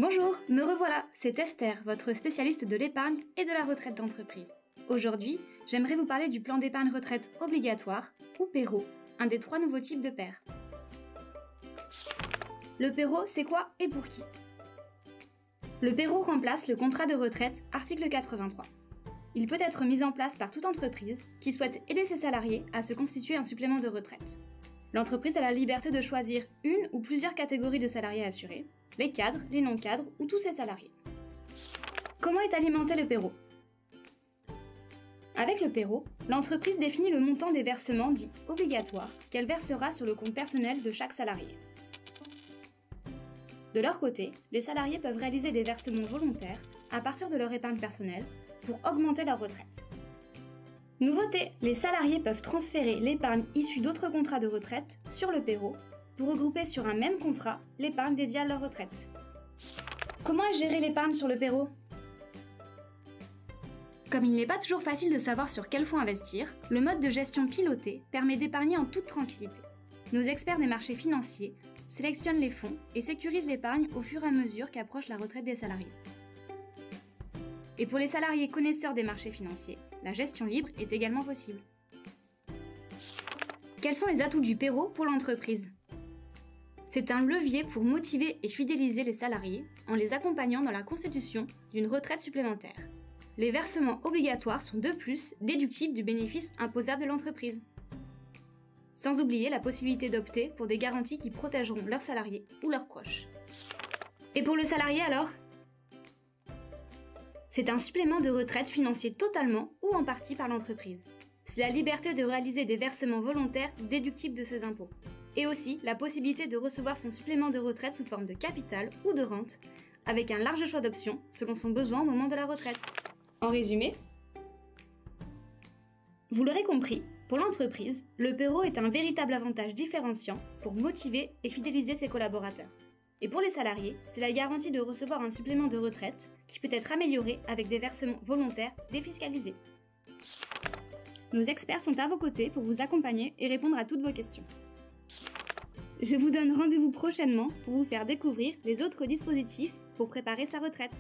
Bonjour, me revoilà, c'est Esther, votre spécialiste de l'épargne et de la retraite d'entreprise. Aujourd'hui, j'aimerais vous parler du plan d'épargne retraite obligatoire, ou PERO, un des 3 nouveaux types de PER. Le PERO, c'est quoi et pour qui? Le PERO remplace le contrat de retraite, article 83. Il peut être mis en place par toute entreprise qui souhaite aider ses salariés à se constituer un supplément de retraite. L'entreprise a la liberté de choisir une ou plusieurs catégories de salariés assurés, les cadres, les non-cadres ou tous ses salariés. Comment est alimenté le PERO? Avec le PERO, l'entreprise définit le montant des versements dits obligatoires qu'elle versera sur le compte personnel de chaque salarié. De leur côté, les salariés peuvent réaliser des versements volontaires à partir de leur épargne personnelle pour augmenter leur retraite. Nouveauté, les salariés peuvent transférer l'épargne issue d'autres contrats de retraite sur le PERO pour regrouper sur un même contrat l'épargne dédiée à leur retraite. Comment est gérée l'épargne sur le PERO? Comme il n'est pas toujours facile de savoir sur quel fonds investir, le mode de gestion piloté permet d'épargner en toute tranquillité. Nos experts des marchés financiers sélectionnent les fonds et sécurisent l'épargne au fur et à mesure qu'approche la retraite des salariés. Et pour les salariés connaisseurs des marchés financiers, la gestion libre est également possible. Quels sont les atouts du PERO pour l'entreprise? C'est un levier pour motiver et fidéliser les salariés en les accompagnant dans la constitution d'une retraite supplémentaire. Les versements obligatoires sont de plus déductibles du bénéfice imposable de l'entreprise. Sans oublier la possibilité d'opter pour des garanties qui protégeront leurs salariés ou leurs proches. Et pour le salarié alors? C'est un supplément de retraite financé totalement ou en partie par l'entreprise. C'est la liberté de réaliser des versements volontaires déductibles de ses impôts. Et aussi la possibilité de recevoir son supplément de retraite sous forme de capital ou de rente, avec un large choix d'options selon son besoin au moment de la retraite. En résumé, vous l'aurez compris, pour l'entreprise, le PERO est un véritable avantage différenciant pour motiver et fidéliser ses collaborateurs. Et pour les salariés, c'est la garantie de recevoir un supplément de retraite qui peut être amélioré avec des versements volontaires défiscalisés. Nos experts sont à vos côtés pour vous accompagner et répondre à toutes vos questions. Je vous donne rendez-vous prochainement pour vous faire découvrir les autres dispositifs pour préparer sa retraite.